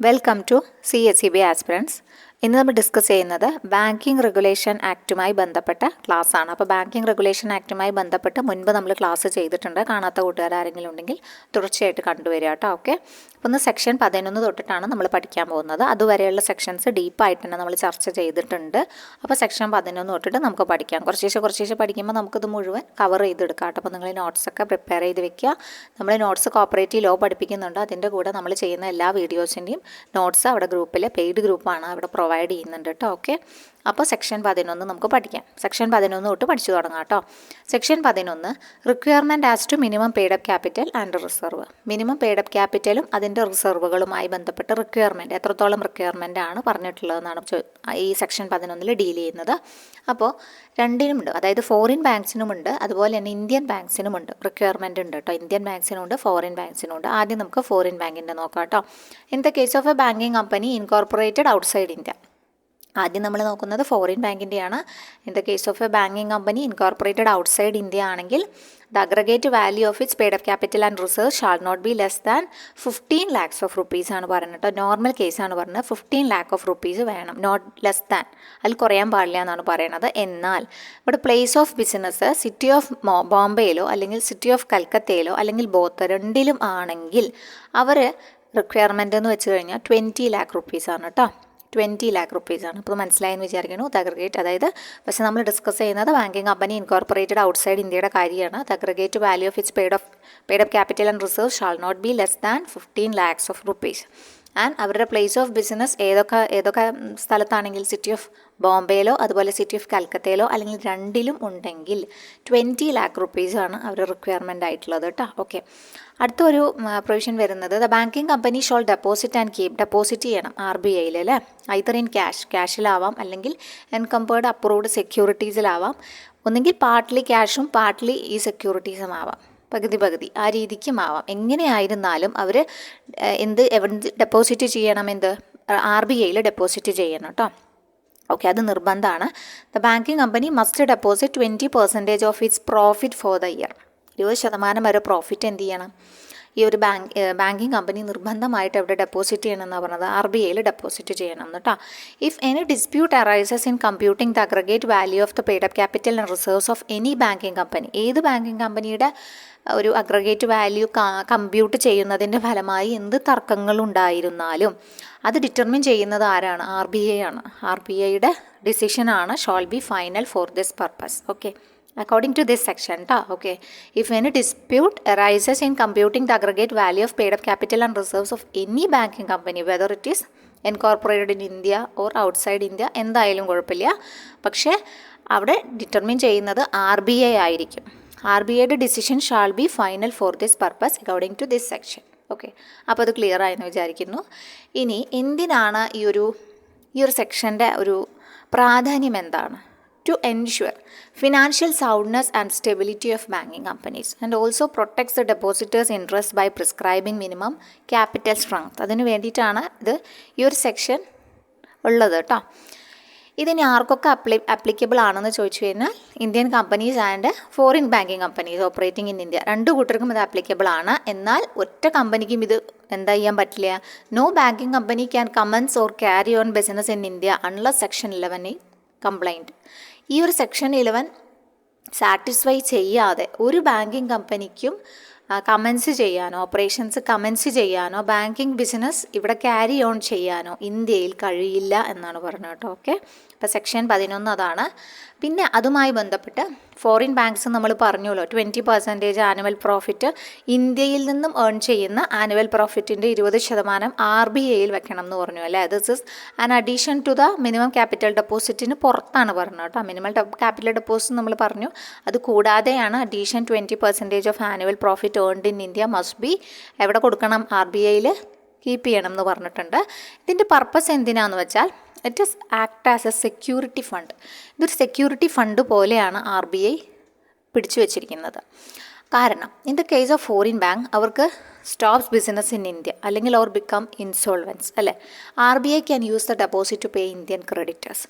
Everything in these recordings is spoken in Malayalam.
Welcome to CSEB aspirants. ഇന്ന് നമ്മൾ ഡിസ്കസ് ചെയ്യുന്നത് ബാങ്കിങ് റെഗുലേഷൻ ആക്റ്റുമായി ബന്ധപ്പെട്ട ക്ലാസ് ആണ്. അപ്പോൾ ബാങ്കിങ് റെഗുലേഷൻ ആക്റ്റുമായി ബന്ധപ്പെട്ട് മുൻപ് നമ്മൾ ക്ലാസ് ചെയ്തിട്ടുണ്ട്. കാണാത്ത കൂട്ടുകാർ ആരെങ്കിലും ഉണ്ടെങ്കിൽ തുടർച്ചയായിട്ട് കണ്ടുവരിക കേട്ടോ. ഓക്കെ, അപ്പോൾ ഒന്ന് സെക്ഷൻ 11 തൊട്ടിട്ടാണ് നമ്മൾ പഠിക്കാൻ പോകുന്നത്. അതുവരെയുള്ള സെക്ഷൻസ് ഡീപ്പായിട്ട് തന്നെ നമ്മൾ ചർച്ച ചെയ്തിട്ടുണ്ട്. അപ്പോൾ സെക്ഷൻ 11 തൊട്ടിട്ട് നമുക്ക് പഠിക്കാം. കുറച്ചേശ്ശെ പഠിക്കുമ്പോൾ നമുക്കിത് മുഴുവൻ കവർ ചെയ്തെടുക്കാം കേട്ടോ. അപ്പോൾ നിങ്ങൾ നോട്ട്സൊക്കെ പ്രിപ്പയർ ചെയ്ത് വെക്കുക. നമ്മൾ നോട്ട്സ് കോപ്പറേറ്റീവ് ലോ പഠിപ്പിക്കുന്നുണ്ട്. അതിൻ്റെ കൂടെ നമ്മൾ ചെയ്യുന്ന എല്ലാ വീഡിയോസിൻ്റെയും നോട്ട്സ് അവിടെ ഗ്രൂപ്പിൽ പെയ്ഡ് ഗ്രൂപ്പാണ് അവിടെ പ്രൊവൈഡ് ചെയ്യുന്നുണ്ട് കേട്ടോ. ഓക്കെ, അപ്പോൾ സെക്ഷൻ 11 നമുക്ക് പഠിക്കാം. സെക്ഷൻ 11 തൊട്ട് പഠിച്ചു തുടങ്ങാം കേട്ടോ. Section 11 requirement as to minimum paid up capital and reserve. Minimum paid up ക്യാപിറ്റലും അതിൻ്റെ റിസർവുകളുമായി ബന്ധപ്പെട്ട് റിക്വയർമെൻറ്റ് എത്രത്തോളം റിക്വയർമെൻ്റ് ആണ് പറഞ്ഞിട്ടുള്ളതെന്നാണ് ഈ സെക്ഷൻ 11 ഡീൽ ചെയ്യുന്നത്. അപ്പോൾ രണ്ടിനുമുണ്ട്, അതായത് ഫോറിൻ ബാങ്ക്സിനുമുണ്ട് അതുപോലെ തന്നെ ഇന്ത്യൻ ബാങ്ക്സിനുമുണ്ട് റിക്വയർമെൻറ്റ് ഉണ്ട് കേട്ടോ. ഇന്ത്യൻ ബാങ്ക്സിനുണ്ട്, ഫോറിൻ ബാങ്ക്സിനുണ്ട്. ആദ്യം നമുക്ക് ഫോറിൻ ബാങ്കിൻ്റെ നോക്കാം കേട്ടോ. In the case of a banking company incorporated outside India. ആദ്യം നമ്മൾ നോക്കുന്നത് ഫോറിൻ ബാങ്കിൻ്റെയാണ്. In the case of a banking company incorporated outside India ആണെങ്കിൽ the aggregate value of its paid up capital and reserve shall not be less than 15 lakhs of rupees ആണ് പറയുന്നത് കേട്ടോ. നോർമൽ കേസാണ് പറയുന്നത്. 15 lakh ഓഫ് റുപ്പീസ് വേണം, നോട്ട് ലെസ് ദാൻ, അതിൽ കുറയാൻ പാടില്ല എന്നാണ് പറയുന്നത്. എന്നാൽ ഇവിടെ place of business city of ബോംബെയിലോ അല്ലെങ്കിൽ സിറ്റി ഓഫ് കൽക്കത്തയിലോ അല്ലെങ്കിൽ ബോത്ത് രണ്ടിലും ആണെങ്കിൽ അവർ റിക്വയർമെൻ്റ് എന്ന് വെച്ച് കഴിഞ്ഞാൽ 20 lakh റുപ്പീസ് ആണ് കേട്ടോ. 20 lakh റുപ്പീസ് ആണ്. ഇപ്പോൾ മനസ്സിലായെന്ന് വിചാരിക്കുന്നു. ദ അഗ്രഗേറ്റ്, അതായത് പക്ഷേ നമ്മൾ ഡിസ്കസ് ചെയ്യുന്നത് ബാങ്കിങ് കമ്പനി ഇൻകോർപ്പറേറ്റഡ് ഔട്ട്സൈഡ് ഇന്ത്യയുടെ കാര്യമാണ്. The aggregate value of its paid up capital and reserve shall not be less than 15 lakhs of rupees. And അവരുടെ പ്ലേസ് ഓഫ് ബിസിനസ് ഏതൊക്കെ സ്ഥലത്താണെങ്കിൽ സിറ്റി ഓഫ് ബോംബെയിലോ അതുപോലെ സിറ്റി ഓഫ് കൽക്കത്തയിലോ അല്ലെങ്കിൽ രണ്ടിലും ഉണ്ടെങ്കിൽ 20 lakh റുപ്പീസ് ആണ് അവർ റിക്വയർമെൻ്റ് ആയിട്ടുള്ളത് കേട്ടോ. ഓക്കെ, അടുത്തൊരു പ്രൊവിഷൻ വരുന്നത് the banking company shawl deposit and keep. Deposit ചെയ്യണം RBIയിൽ അല്ലേ, ഐദർ ഇൻ ക്യാഷിലാവാം അല്ലെങ്കിൽ എൻകംപേർഡ് അപ്രൂവ്ഡ് സെക്യൂരിറ്റീസിലാവാം. ഒന്നെങ്കിൽ പാർട്ട്ലി ക്യാഷും പാർട്ട്ലി ഈ സെക്യൂരിറ്റീസും ആവാം, പകുതി ആ രീതിക്കും ആവാം. എങ്ങനെയായിരുന്നാലും അവർ എവിടെ ഡെപ്പോസിറ്റ് ചെയ്യണം, RBIയിൽ ഡെപ്പോസിറ്റ് ചെയ്യണം കേട്ടോ. ഓക്കെ, അത് നിർബന്ധമാണ്. The banking company must deposit 20% of its profit for the year. 20% വരെ പ്രോഫിറ്റ് എന്ത് ചെയ്യണം, ഈ ഒരു ബാങ്കിങ് കമ്പനി നിർബന്ധമായിട്ട് എവിടെ ഡെപ്പോസിറ്റ് ചെയ്യണം എന്നാണ് പറഞ്ഞത്, RBIയിൽ ഡെപ്പോസിറ്റ് ചെയ്യണം കേട്ടോ. If any dispute arises in computing the aggregate value of the paid up capital and reserves of any banking company, ഏത് ബാങ്കിങ് കമ്പനിയുടെ ഒരു അഗ്രഗേറ്റ് വാല്യൂ കമ്പ്യൂട്ട് ചെയ്യുന്നതിൻ്റെ ഫലമായി എന്ത് തർക്കങ്ങളുണ്ടായിരുന്നാലും അത് ഡിറ്റർമിൻ ചെയ്യുന്നത് ആരാണ്, RBI ആണ്. RBIയുടെ ഡിസിഷനാണ് shall be final for this purpose. Okay, according to this section ta. Okay, if any dispute arises in computing the aggregate value of paid up capital and reserves of any banking company, whether it is incorporated in India or outside India, എന്തായാലും കുഴപ്പമില്ല, പക്ഷേ അവിടെ ഡിറ്റർമിൻ ചെയ്യുന്നത് RBI ആയിരിക്കും. RBIയുടെ decision shall be final for this purpose according to this section. Okay, അപ്പോൾ അത് ക്ലിയർ ആയെന്ന് വിചാരിക്കുന്നു. ഇനി എന്തിനാണ് ഈ ഒരു സെക്ഷൻ്റെ ഒരു പ്രാധാന്യം എന്താണ്? To ensure financial soundness and stability of banking companies and also protects the depositors' interest by prescribing minimum capital strength. അതിന് വേണ്ടിയിട്ടാണ് ഈ ഒരു സെക്ഷൻ ഉള്ളത് കേട്ടോ. ഇതിന് ആർക്കൊക്കെ അപ്ലിക്കബിൾ ആണെന്ന് ചോദിച്ചു കഴിഞ്ഞാൽ Indian companies and foreign banking companies operating in India, രണ്ടു കൂട്ടർക്കും ഇത് അപ്ലിക്കബിൾ ആണ്. എന്നാൽ ഒറ്റ കമ്പനിക്കും ഇത് എന്താ ചെയ്യാൻ പറ്റില്ല. No banking company can commence or carry on business in India unless section 11 compliant. ഈ ഒരു സെക്ഷൻ 11 സാറ്റിസ്ഫൈ ചെയ്യാതെ ഒരു ബാങ്കിങ് കമ്പനിക്കും കമൻസ് ചെയ്യാനോ ഓപ്പറേഷൻസ് കമൻസ് ചെയ്യാനോ ബാങ്കിങ് ബിസിനസ് ഇവിടെ ക്യാരി ഓൺ ചെയ്യാനോ ഇന്ത്യയിൽ കഴിയില്ല എന്നാണ് പറഞ്ഞത് കേട്ടോ. ഓക്കെ, അപ്പോൾ സെക്ഷൻ 11 അതാണ്. പിന്നെ അതുമായി ബന്ധപ്പെട്ട് ഫോറിൻ ബാങ്ക്സ് നമ്മൾ പറഞ്ഞല്ലോ 20% ആനുവൽ പ്രോഫിറ്റ് ഇന്ത്യയിൽ നിന്നും ഏൺ ചെയ്യുന്ന ആനുവൽ പ്രോഫിറ്റിൻ്റെ 20% RBIയിൽ വെക്കണം എന്ന് പറഞ്ഞു അല്ലേ. This is an addition to the minimum capital ഡെപ്പോസിറ്റിന് പുറത്താണ് പറഞ്ഞത് കേട്ടോ. മിനിമം ക്യാപിറ്റൽ ഡെപ്പോസിറ്റ് നമ്മൾ പറഞ്ഞു, അത് കൂടാതെയാണ് addition 20% of annual profit earned in India must be എവിടെ കൊടുക്കണം, RBIയിൽ കീപ്പ് ചെയ്യണം എന്ന് പറഞ്ഞിട്ടുണ്ട്. ഇതിൻ്റെ പർപ്പസ് എന്തിനാന്ന് വെച്ചാൽ it is act as a security fund. ഇതൊരു സെക്യൂരിറ്റി ഫണ്ട് പോലെയാണ് RBI പിടിച്ചു വച്ചിരിക്കുന്നത്. കാരണം in the case of foreign bank അവർക്ക് സ്റ്റോപ്സ് ബിസിനസ് ഇൻ ഇന്ത്യ അല്ലെങ്കിൽ ഓർ ബിക്കം ഇൻസോൾവൻസ് അല്ലേ, RBI can use the deposit to pay Indian creditors.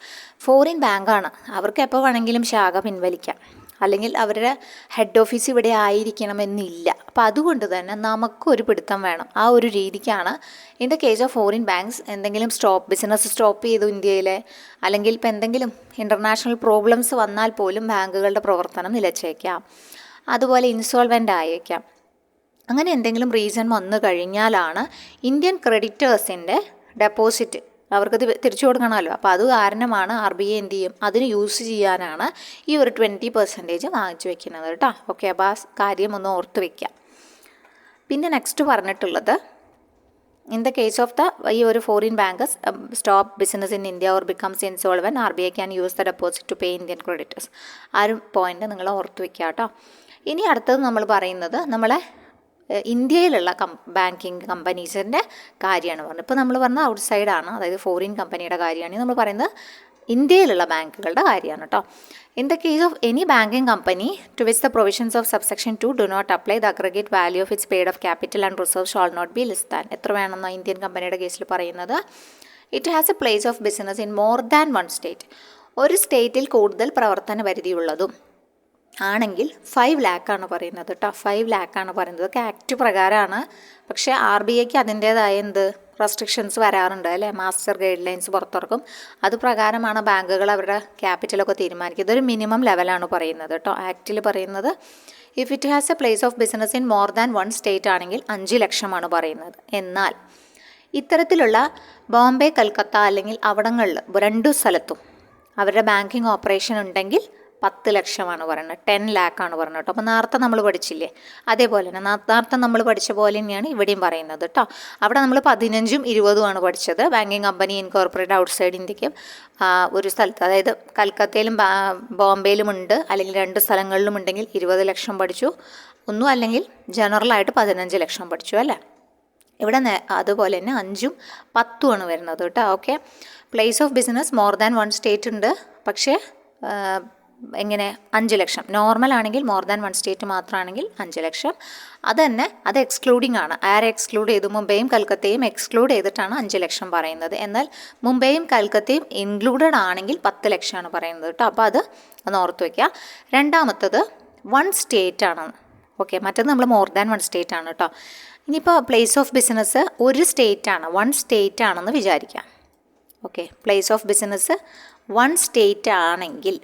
Foreign ബാങ്കാണ്, അവർക്ക് എപ്പോൾ വേണമെങ്കിലും ശാഖ പിൻവലിക്കാം. അല്ലെങ്കിൽ അവരുടെ ഹെഡ് ഓഫീസ് ഇവിടെ ആയിരിക്കണമെന്നില്ല. അപ്പോൾ അതുകൊണ്ട് തന്നെ നമുക്കൊരു പിടുത്തം വേണം. ആ ഒരു രീതിക്കാണ് in the case of foreign banks എന്തെങ്കിലും ബിസിനസ് സ്റ്റോപ്പ് ചെയ്തു ഇന്ത്യയിലെ, അല്ലെങ്കിൽ ഇപ്പോൾ എന്തെങ്കിലും ഇൻ്റർനാഷണൽ പ്രോബ്ലംസ് വന്നാൽ പോലും ബാങ്കുകളുടെ പ്രവർത്തനം നിലച്ചേക്കാം, അതുപോലെ ഇൻസോൾവെൻ്റ് ആയേക്കാം. അങ്ങനെ എന്തെങ്കിലും റീസൺ വന്നു കഴിഞ്ഞാലാണ് ഇന്ത്യൻ ക്രെഡിറ്റേഴ്സിൻ്റെ ഡെപ്പോസിറ്റ് അവർക്കത് തിരിച്ചു കൊടുക്കണമല്ലോ. അപ്പോൾ അത് കാരണമാണ് RBI എന്ത് ചെയ്യും, അതിന് യൂസ് ചെയ്യാനാണ് ഈ ഒരു 20% വാങ്ങിച്ചു വെക്കുന്നത് കേട്ടോ. ഓക്കെ, അപ്പോൾ ആ കാര്യം ഒന്ന് ഓർത്ത് വയ്ക്കാം. പിന്നെ നെക്സ്റ്റ് പറഞ്ഞിട്ടുള്ളത്, ഇൻ ദ കേസ് ഓഫ് ഈ ഒരു foreign bankers stop business in India or becomes insolvent, RBI can use the deposit to pay Indian creditors. ആ ഒരു പോയിന്റ് നിങ്ങൾ ഓർത്ത് വയ്ക്കുക കേട്ടോ. ഇനി അടുത്തത് നമ്മൾ പറയുന്നത് നമ്മളെ ഇന്ത്യയിലുള്ള ബാങ്കിങ് കമ്പനീസിൻ്റെ കാര്യമാണ് പറഞ്ഞത്. ഇപ്പോൾ നമ്മൾ പറഞ്ഞത് ഔട്ട്സൈഡാണ്, അതായത് ഫോറിൻ കമ്പനിയുടെ കാര്യമാണ്. നമ്മൾ പറയുന്നത് ഇന്ത്യയിലുള്ള ബാങ്കുകളുടെ കാര്യമാണ് കേട്ടോ. In the case of any banking company to which the provisions of subsection 2 do not apply, the aggregate value of its paid off capital and reserve shall not be less than. എത്ര വേണമെന്നോ ഇന്ത്യൻ കമ്പനിയുടെ കേസിൽ പറയുന്നത്, it has a place of business in more than 1 state. ഒരു സ്റ്റേറ്റിൽ കൂടുതൽ പ്രവർത്തന പരിധിയുള്ളതും ആണെങ്കിൽ 5 lakh പറയുന്നത് കേട്ടോ. 5 lakh പറയുന്നത്. ഒക്കെ ആക്ട് പ്രകാരമാണ്. പക്ഷേ RBIക്ക് അതിൻ്റേതായ റെസ്ട്രിക്ഷൻസ് വരാറുണ്ട് അല്ലേ. മാസ്റ്റർ ഗൈഡ് ലൈൻസ് പുറത്തിറക്കും. അത് പ്രകാരമാണ് ബാങ്കുകൾ അവരുടെ ക്യാപിറ്റലൊക്കെ തീരുമാനിക്കുന്നത്. ഇതൊരു മിനിമം ലെവലാണ് പറയുന്നത് കേട്ടോ. ആക്റ്റിൽ പറയുന്നത് if it has a place of business in more than 1 state ആണെങ്കിൽ 5 ലക്ഷമാണ് പറയുന്നത്. എന്നാൽ ഇത്തരത്തിലുള്ള ബോംബെ, കൽക്കത്ത അല്ലെങ്കിൽ അവിടങ്ങളിൽ 2 സ്ഥലത്തും അവരുടെ ബാങ്കിങ് ഓപ്പറേഷൻ ഉണ്ടെങ്കിൽ 10 ലക്ഷമാണ് പറയുന്നത്. 10 lakh പറയുന്നത് കേട്ടോ. അപ്പോൾ നേരത്തെ നമ്മൾ പഠിച്ചില്ലേ, അതേപോലെ തന്നെ നേരത്തെ നമ്മൾ പഠിച്ച പോലെ തന്നെയാണ് ഇവിടെയും പറയുന്നത് കേട്ടോ. അവിടെ നമ്മൾ 15ഉം 20ഉമാണ് പഠിച്ചത്. ബാങ്കിങ് കമ്പനി ഇൻകോർപ്പറേറ്റ് ഔട്ട്സൈഡ് ഇന്ത്യക്ക് ഒരു സ്ഥലത്ത്, അതായത് കൽക്കത്തയിലും ബോംബെയിലും ഉണ്ട്, അല്ലെങ്കിൽ 2 സ്ഥലങ്ങളിലും ഉണ്ടെങ്കിൽ 20 ലക്ഷം പഠിച്ചു. ഒന്നും അല്ലെങ്കിൽ ജനറലായിട്ട് 15 ലക്ഷം പഠിച്ചു അല്ലേ. ഇവിടെ അതുപോലെ തന്നെ 5ഉം 10ഉമാണ് വരുന്നത് കേട്ടോ. Okay, place of business more than 1 state ഉണ്ട്, പക്ഷേ എങ്ങനെ 5 ലക്ഷം. നോർമൽ ആണെങ്കിൽ മോർ ദാൻ 1 സ്റ്റേറ്റ് മാത്രമാണെങ്കിൽ 5 ലക്ഷം. അത് എക്സ്ക്ലൂഡിംഗ് ആണ്. ആരെ എക്സ്ക്ലൂഡ് ചെയ്തു? മുംബൈയും കൽക്കത്തയും എക്സ്ക്ലൂഡ് ചെയ്തിട്ടാണ് 5 ലക്ഷം പറയുന്നത്. എന്നാൽ മുംബൈയും കൽക്കത്തയും ഇൻക്ലൂഡഡ് ആണെങ്കിൽ 10 ലക്ഷമാണ് പറയുന്നത് കേട്ടോ. അപ്പോൾ അത് ഒന്ന് ഓർത്ത് വയ്ക്കുക. രണ്ടാമത്തത് 1 സ്റ്റേറ്റ് ആണ്. ഓക്കെ, മറ്റത് നമ്മൾ മോർ ദാൻ 1 സ്റ്റേറ്റ് ആണ് കേട്ടോ. ഇനിയിപ്പോൾ പ്ലേസ് ഓഫ് ബിസിനസ് ഒരു സ്റ്റേറ്റ് ആണ്, 1 സ്റ്റേറ്റ് ആണെന്ന് വിചാരിക്കാം. Okay, place of business 1 state ആണെങ്കിൽ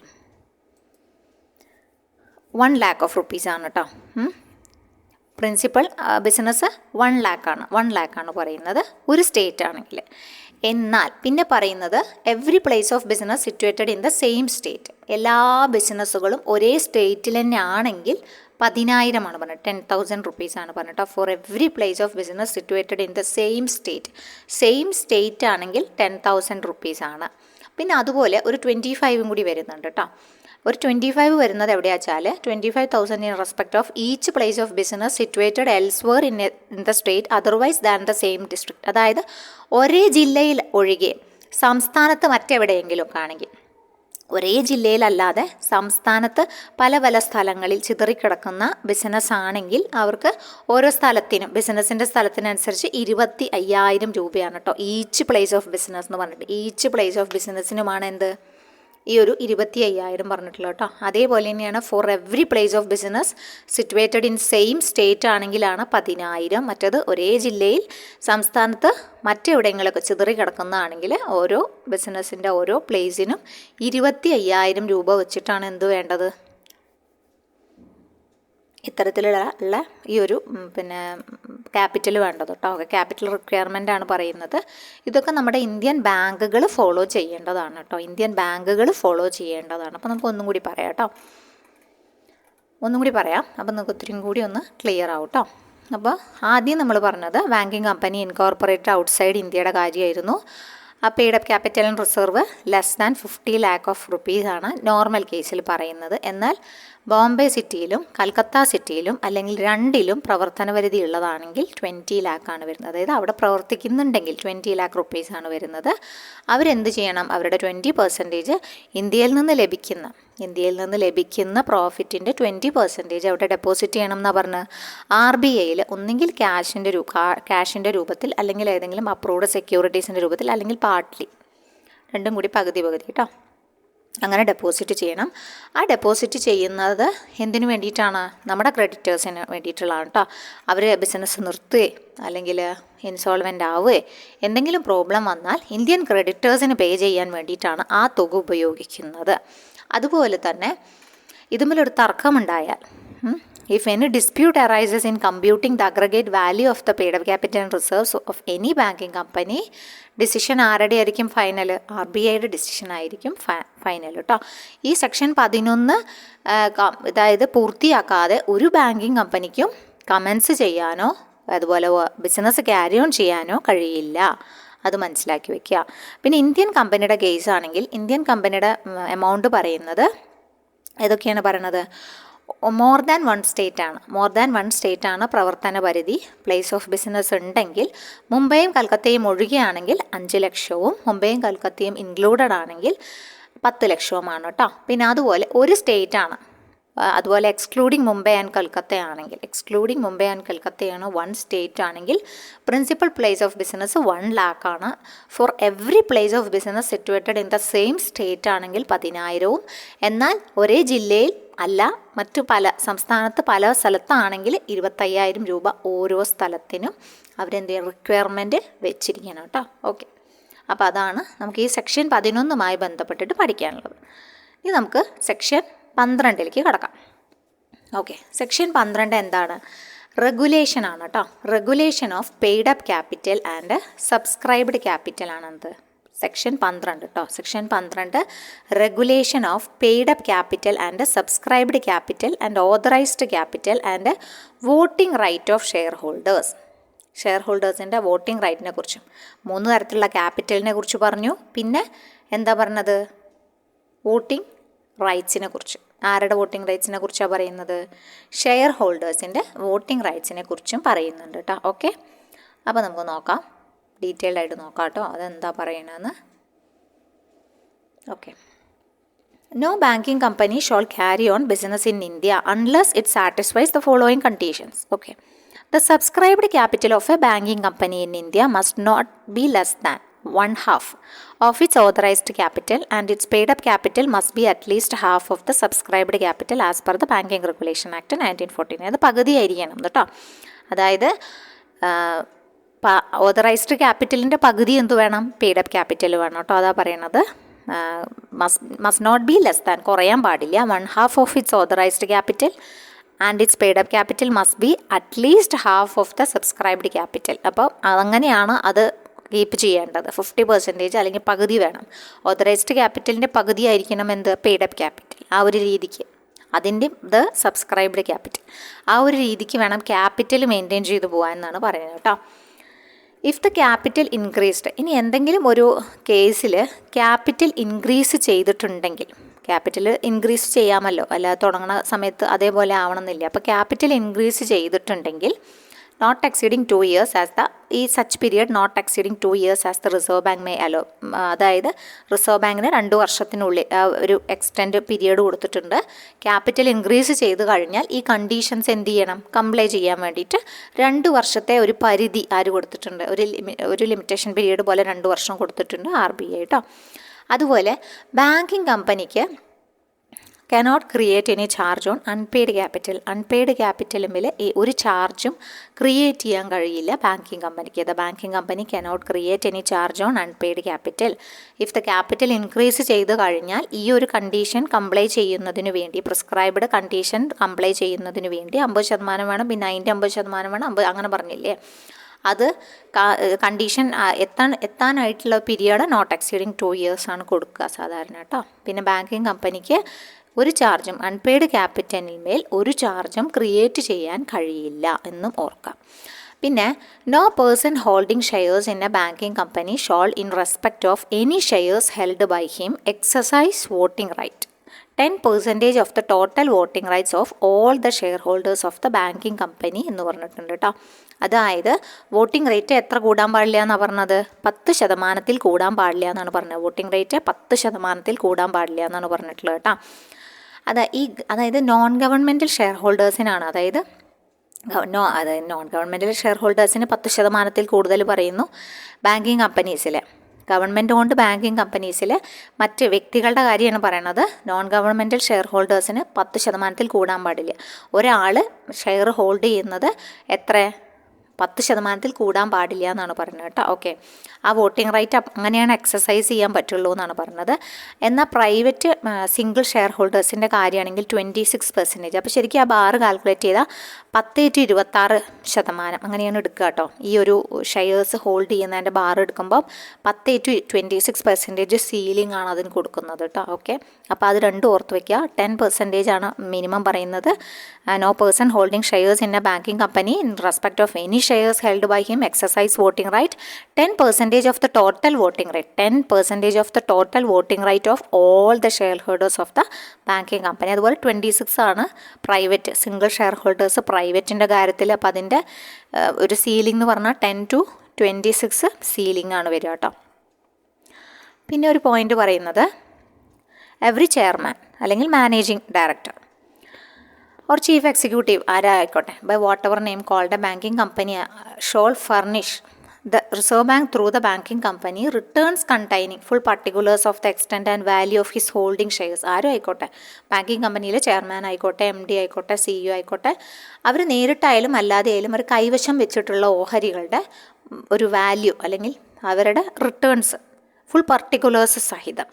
1 lakh rupees ആണ് കേട്ടോ. പ്രിൻസിപ്പൽ ബിസിനസ് 1 lakh ആണ്. 1 lakh പറയുന്നത് ഒരു സ്റ്റേറ്റ് ആണെങ്കിൽ. എന്നാൽ പിന്നെ പറയുന്നത് every place of business situated in the same state. എല്ലാ ബിസിനസ്സുകളും ഒരേ സ്റ്റേറ്റിൽ തന്നെ ആണെങ്കിൽ 10,000 പറഞ്ഞത്. 10,000 rupees ആണ് പറഞ്ഞിട്ടോ. For every place of business situated in the same state ആണെങ്കിൽ 10,000 rupees ആണ്. പിന്നെ അതുപോലെ ഒരു 25 കൂടി വരുന്നുണ്ട് കേട്ടോ. ഒരു 25 വരുന്നത് എവിടെയാ വെച്ചാൽ 25,000 in respect of each place of business situated elsewhere in the state otherwise than the same district. അതായത് ഒരേ ജില്ലയിൽ ഒഴികെ സംസ്ഥാനത്ത് മറ്റെവിടെയെങ്കിലും ആണെങ്കിൽ, ഒരേ ജില്ലയിലല്ലാതെ സംസ്ഥാനത്ത് പല പല സ്ഥലങ്ങളിൽ ചിതറിക്കിടക്കുന്ന ബിസിനസ് ആണെങ്കിൽ അവർക്ക് ഓരോ സ്ഥലത്തിനും ബിസിനസ്സിൻ്റെ സ്ഥലത്തിനനുസരിച്ച് 25,000 രൂപയാണ് കേട്ടോ. ഈച്ച് പ്ലേസ് ഓഫ് ബിസിനസ് എന്ന് പറഞ്ഞിട്ട് ഈച്ച് പ്ലേസ് ഓഫ് ബിസിനസ്സിനുമാണ് ഈ ഒരു 25,000 പറഞ്ഞിട്ടുള്ളത് കേട്ടോ. അതേപോലെ തന്നെയാണ് for every place of business situated in same state ആണെങ്കിലാണ് 10,000. മറ്റത് ഒരേ ജില്ലയിൽ സംസ്ഥാനത്ത് മറ്റെവിടെയെങ്കിലൊക്കെ ചിതറി കിടക്കുന്നതാണെങ്കിൽ ഓരോ ബിസിനസ്സിൻ്റെ ഓരോ പ്ലേസിനും 25,000 രൂപ വെച്ചിട്ടാണ് വേണ്ടത്, ഇത്തരത്തിലുള്ള ഈ ഒരു ക്യാപിറ്റൽ വേണ്ടത് കേട്ടോ. ക്യാപിറ്റൽ റിക്വയർമെൻ്റ് ആണ് പറയുന്നത്. ഇതൊക്കെ നമ്മുടെ ഇന്ത്യൻ ബാങ്കുകൾ ഫോളോ ചെയ്യേണ്ടതാണ് കേട്ടോ. അപ്പോൾ നമുക്ക് ഒന്നും കൂടി പറയാം കേട്ടോ. അപ്പോൾ നമുക്ക് ഒത്തിരി കൂടി ഒന്ന് ക്ലിയർ ആവും കേട്ടോ. അപ്പോൾ ആദ്യം നമ്മൾ പറഞ്ഞത് ബാങ്കിങ് കമ്പനി ഇൻകോർപ്പറേറ്റഡ് ഔട്ട്സൈഡ് ഇന്ത്യയുടെ കാര്യമായിരുന്നു. ആ paid up capital and reserve less than 50 lakh rupees ആണ് നോർമൽ കേസിൽ പറയുന്നത്. എന്നാൽ ബോംബെ സിറ്റിയിലും കൽക്കത്ത സിറ്റിയിലും അല്ലെങ്കിൽ രണ്ടിലും പ്രവർത്തനപരിധി ഉള്ളതാണെങ്കിൽ 20 lakh വരുന്നത്. അതായത് അവിടെ പ്രവർത്തിക്കുന്നുണ്ടെങ്കിൽ 20 lakh rupees ആണ് വരുന്നത്. അവരെന്ത് ചെയ്യണം? അവരുടെ 20% ഇന്ത്യയിൽ നിന്ന് ലഭിക്കുന്ന പ്രോഫിറ്റിൻ്റെ 20% അവിടെ ഡെപ്പോസിറ്റ് ചെയ്യണം എന്നാണ് പറഞ്ഞത്. RBIയിൽ ഒന്നെങ്കിൽ ക്യാഷിൻ്റെ രൂപത്തിൽ അല്ലെങ്കിൽ ഏതെങ്കിലും അപ്രൂവ്ഡ് സെക്യൂരിറ്റീസിൻ്റെ രൂപത്തിൽ അല്ലെങ്കിൽ പാർട്ട്ലി, രണ്ടും കൂടി പകുതി കേട്ടോ. അങ്ങനെ ഡെപ്പോസിറ്റ് ചെയ്യണം. ആ ഡെപ്പോസിറ്റ് ചെയ്യുന്നത് എന്തിനു വേണ്ടിയിട്ടാണ്? നമ്മുടെ ക്രെഡിറ്റേഴ്സിന് വേണ്ടിയിട്ടുള്ളതാണ് കേട്ടോ. അവർ ബിസിനസ് നിർത്തുകയോ അല്ലെങ്കിൽ ഇൻസോൾവെൻ്റ് ആവുകയോ എന്തെങ്കിലും പ്രോബ്ലം വന്നാൽ ഇന്ത്യൻ ക്രെഡിറ്റേഴ്സിന് പേ ചെയ്യാൻ വേണ്ടിയിട്ടാണ് ആ തുക ഉപയോഗിക്കുന്നത്. അതുപോലെ തന്നെ ഇതുമല്ലൊരു തർക്കമുണ്ടായാൽ, if any dispute arises in computing the aggregate value of the paid up capital and reserves of any banking company, decision ആരുടെ ആയിരിക്കും? ഫൈനൽ RBIയുടെ ഡിസിഷൻ ആയിരിക്കും ഫൈനൽ കേട്ടോ. ഈ സെക്ഷൻ 11 അതായത് പൂർത്തിയാക്കാതെ ഒരു ബാങ്കിങ് കമ്പനിക്കും കമൻസ് ചെയ്യാനോ അതുപോലെ ബിസിനസ് ക്യാരി ഓൺ ചെയ്യാനോ കഴിയില്ല. അത് മനസ്സിലാക്കി വെക്കുക. പിന്നെ ഇന്ത്യൻ കമ്പനിയുടെ കേസ് ആണെങ്കിൽ ഇന്ത്യൻ കമ്പനിയുടെ എമൗണ്ട് പറയുന്നത് ഏതൊക്കെയാണ് പറയണത്? മോർ ദാൻ വൺ സ്റ്റേറ്റ് ആണ് പ്രവർത്തന പരിധി. പ്ലേസ് ഓഫ് ബിസിനസ് ഉണ്ടെങ്കിൽ മുംബൈയും കൽക്കത്തയും ഒഴികെയാണെങ്കിൽ 5 ലക്ഷവും മുംബൈയും കൽക്കത്തയും ഇൻക്ലൂഡഡ് ആണെങ്കിൽ 10 ലക്ഷവുമാണ് കേട്ടോ. പിന്നെ അതുപോലെ ഒരു സ്റ്റേറ്റ് ആണ്. അതുപോലെ എക്സ്ക്ലൂഡിങ് മുംബൈ ആൻഡ് കൽക്കത്തയാണ് 1 സ്റ്റേറ്റ് ആണെങ്കിൽ principal place of business 1 lakh ആണ്. Four every place of business situated in the same state ആണെങ്കിൽ 10,000. എന്നാൽ ഒരേ ജില്ലയിൽ അല്ല, മറ്റു പല സംസ്ഥാനത്ത് പല സ്ഥലത്താണെങ്കിൽ 25,000 രൂപ ഓരോ സ്ഥലത്തിനും അവരെന്ത് റിക്വയർമെൻറ്റ് വെച്ചിരിക്കണം കേട്ടോ. ഓക്കെ, അപ്പോൾ അതാണ് നമുക്ക് ഈ സെക്ഷൻ 11 ബന്ധപ്പെട്ടിട്ട് പഠിക്കാനുള്ളത്. ഇനി നമുക്ക് സെക്ഷൻ 12 കടക്കാം. ഓക്കെ, സെക്ഷൻ 12 എന്താണ്? റെഗുലേഷൻ ആണ് കേട്ടോ. Regulation of paid up capital and subscribed capital ആണെന്ത്? സെക്ഷൻ 12 കേട്ടോ. Section 12 regulation of paid up capital and subscribed capital and authorised capital and voting right of share ഹോൾഡേഴ്സിൻ്റെ വോട്ടിംഗ് റൈറ്റിനെ കുറിച്ചും 3 തരത്തിലുള്ള ക്യാപിറ്റലിനെ കുറിച്ച് പറഞ്ഞു. പിന്നെ എന്താ പറഞ്ഞത്? വോട്ടിംഗ് റൈറ്റ്സിനെ കുറിച്ച്. ആരുടെ വോട്ടിംഗ് റൈറ്റ്സിനെ കുറിച്ചാണ് പറയുന്നത്? ഷെയർ ഹോൾഡേഴ്സിൻ്റെ വോട്ടിംഗ് റൈറ്റ്സിനെ കുറിച്ചും പറയുന്നുണ്ട് കേട്ടോ. ഓക്കെ, അപ്പോൾ നമുക്ക് നോക്കാം, ഡീറ്റെയിൽഡ് ആയിട്ട് നോക്കാം കേട്ടോ അതെന്താ പറയണമെന്ന്. Okay, no banking company shall carry on business in India unless it satisfies the following conditions. Okay, the subscribed capital of a banking company in India must not be less than 1/2 of its authorized capital and its paid up capital must be at least half of the subscribed capital as per the Banking Regulation Act 1914. അത് പകുതിയായിരിക്കണം കേട്ടോ. അതായത് ഓതറൈസ്ഡ് ക്യാപിറ്റലിൻ്റെ പകുതി എന്ത് വേണം? പെയ്ഡ് അപ്പ് ക്യാപിറ്റൽ വേണം കേട്ടോ. അതാ പറയണത്. Must not be less than, കുറയാൻ പാടില്ല. 1/2 of its authorized capital and its paid up capital must be at least half of the subscribed capital. അപ്പോൾ അങ്ങനെയാണ് അത് കീപ്പ് ചെയ്യേണ്ടത്. 50% അല്ലെങ്കിൽ പകുതി വേണം. ഓതറൈസ്ഡ് ക്യാപിറ്റലിൻ്റെ പകുതി ആയിരിക്കണം എന്ത്? Paid up capital. ആ ഒരു രീതിക്ക് അതിൻ്റെ സബ്സ്ക്രൈബ്ഡ് ക്യാപിറ്റൽ ആ ഒരു രീതിക്ക് വേണം ക്യാപിറ്റൽ മെയിൻറ്റെയിൻ ചെയ്തു പോകാൻ എന്നാണ് പറയുന്നത് കേട്ടോ. ഇഫ് ദ ക്യാപിറ്റൽ ഇൻക്രീസ്ഡ്, ഇനി എന്തെങ്കിലും ഒരു കേസിൽ ക്യാപിറ്റൽ ഇൻക്രീസ് ചെയ്തിട്ടുണ്ടെങ്കിൽ, ക്യാപിറ്റൽ ഇൻക്രീസ് ചെയ്യാമല്ലോ, അല്ല തുടങ്ങുന്ന സമയത്ത് അതേപോലെ ആവണമെന്നില്ല. അപ്പോൾ ക്യാപിറ്റൽ ഇൻക്രീസ് ചെയ്തിട്ടുണ്ടെങ്കിൽ not exceeding 2 years as the such period not exceeding 2 years as the reserve bank may allow. അതായത് റിസർവ് ബാങ്കിന് 2 വർഷത്തിനുള്ളിൽ ഒരു എക്സ്റ്റെൻഡ് പീരിയഡ് കൊടുത്തിട്ടുണ്ട്. ക്യാപിറ്റൽ ഇൻക്രീസ് ചെയ്ത് കഴിഞ്ഞാൽ ഈ കണ്ടീഷൻസ് എന്ത് ചെയ്യണം? കംപ്ലൈ ചെയ്യാൻ വേണ്ടിയിട്ട് 2 വർഷത്തെ ഒരു പരിധി ആര് കൊടുത്തിട്ടുണ്ട്? ഒരു ലിമിറ്റേഷൻ പീരീഡ് പോലെ 2 വർഷം കൊടുത്തിട്ടുണ്ട് RBI കേട്ടോ. അതുപോലെ ബാങ്കിങ് കമ്പനിക്ക് cannot create any charge on unpaid capital. Unpaid ക്യാപിറ്റലുമിൽ ഒരു ചാർജും ക്രിയേറ്റ് ചെയ്യാൻ കഴിയില്ല ബാങ്കിങ് കമ്പനിക്ക്. The banking company cannot create any charge on unpaid capital. If the capital increase ചെയ്ത് കഴിഞ്ഞാൽ ഈ ഒരു കണ്ടീഷൻ കംപ്ലൈ ചെയ്യുന്നതിന് വേണ്ടി, പ്രിസ്ക്രൈബ്ഡ് കണ്ടീഷൻ കംപ്ലൈ ചെയ്യുന്നതിന് വേണ്ടി 50% വേണം, പിന്നെ അതിൻ്റെ 50% വേണം, അങ്ങനെ പറഞ്ഞില്ലേ. അത് കണ്ടീഷൻ എത്താനായിട്ടുള്ള പീരിയഡ് നോട്ട് എക്സീഡിങ് 2 years ആണ് കൊടുക്കുക സാധാരണ കേട്ടോ. പിന്നെ ബാങ്കിങ് കമ്പനിക്ക് ഒരു ചാർജും അൺപെയ്ഡ് ക്യാപിറ്റലിന്മേൽ ഒരു ചാർജും ക്രിയേറ്റ് ചെയ്യാൻ കഴിയില്ല എന്നും ഓർക്കാം. പിന്നെ no person holding shares in a banking company shall in respect of any shares held by him exercise voting right 10% of the total voting rights of all the share holders of the banking company എന്ന് പറഞ്ഞിട്ടുണ്ട് കേട്ടോ. അതായത് വോട്ടിംഗ് റേറ്റ് എത്ര കൂടാൻ പാടില്ല എന്നാണ് പറഞ്ഞത്? 10% കൂടാൻ പാടില്ല എന്നാണ് പറഞ്ഞത്. വോട്ടിംഗ് റേറ്റ് 10% കൂടാൻ പാടില്ല എന്നാണ് പറഞ്ഞിട്ടുള്ളത് കേട്ടോ. അതായത് നോൺ ഗവൺമെൻറ്റൽ ഷെയർ ഹോൾഡേഴ്സിനാണ്, അതായത് നോൺ ഗവൺമെൻറ്റൽ ഷെയർ ഹോൾഡേഴ്സിന് 10% കൂടുതൽ പറയുന്നു ബാങ്കിങ് കമ്പനീസിൽ. ഗവൺമെൻറ് ഓൺഡ് ബാങ്കിങ് കമ്പനീസിൽ മറ്റ് വ്യക്തികളുടെ കാര്യമാണ് പറയണത്. നോൺ ഗവൺമെൻറ്റൽ ഷെയർ ഹോൾഡേഴ്സിന് 10% കൂടാൻ പാടില്ല. ഒരാൾ ഷെയർ ഹോൾഡ് ചെയ്യുന്നത് എത്ര 10% കൂടാൻ പാടില്ല എന്നാണ് പറയുന്നത് കേട്ടോ. ഓക്കെ, ആ വോട്ടിംഗ് റൈറ്റ് അങ്ങനെയാണ് എക്സസൈസ് ചെയ്യാൻ പറ്റുള്ളൂ എന്നാണ് പറയുന്നത്. എന്നാൽ പ്രൈവറ്റ് സിംഗിൾ ഷെയർ ഹോൾഡേഴ്സിൻ്റെ കാര്യമാണെങ്കിൽ 26%. അപ്പോൾ ശരിക്കും ആ ബാർ കാൽക്കുലേറ്റ് ചെയ്താൽ 10/26% അങ്ങനെയാണ് എടുക്കുക കേട്ടോ. ഈ ഒരു ഷെയർസ് ഹോൾഡ് ചെയ്യുന്നതിൻ്റെ ബാർ എടുക്കുമ്പോൾ 10/26% സീലിംഗ് ആണ് അതിന് കൊടുക്കുന്നത് കേട്ടോ. ഓക്കെ, അപ്പോൾ അത് രണ്ടും ഓർത്ത് വയ്ക്കുക. 10% ആണ് മിനിമം പറയുന്നത്. No person holding shares in a banking company in respect of any shares held by him exercise voting right 10% of the total voting right 10% of the total voting right of all the shareholders of the banking company. അതുപോലെ 26 ആണ് പ്രൈവറ്റ് സിംഗിൾ ഷെയർ ഹോൾഡേഴ്സ് പ്രൈവറ്റിൻ്റെ കാര്യത്തിൽ. അപ്പോൾ അതിൻ്റെ ഒരു സീലിംഗ് എന്ന് പറഞ്ഞാൽ 10 to 26 സീലിംഗ് ആണ് വരിക കേട്ടോ. പിന്നെ ഒരു പോയിന്റ് പറയുന്നത് എവറി ചെയർമാൻ അല്ലെങ്കിൽ managing director or chief executive ആരായിക്കോട്ടെ by whatever name called a banking company shall furnish the Reserve Bank through the banking company returns containing full particulars of the extent and value of his holding shares. ആരും ആയിക്കോട്ടെ, ബാങ്കിങ് കമ്പനിയിലെ ചെയർമാൻ ആയിക്കോട്ടെ, MD ആയിക്കോട്ടെ, CEO ആയിക്കോട്ടെ, അവർ നേരിട്ടായാലും അല്ലാതെ ആയാലും അവർ കൈവശം വെച്ചിട്ടുള്ള ഓഹരികളുടെ ഒരു വാല്യൂ അല്ലെങ്കിൽ അവരുടെ റിട്ടേൺസ് ഫുൾ പർട്ടിക്കുലേഴ്സ് സഹിതം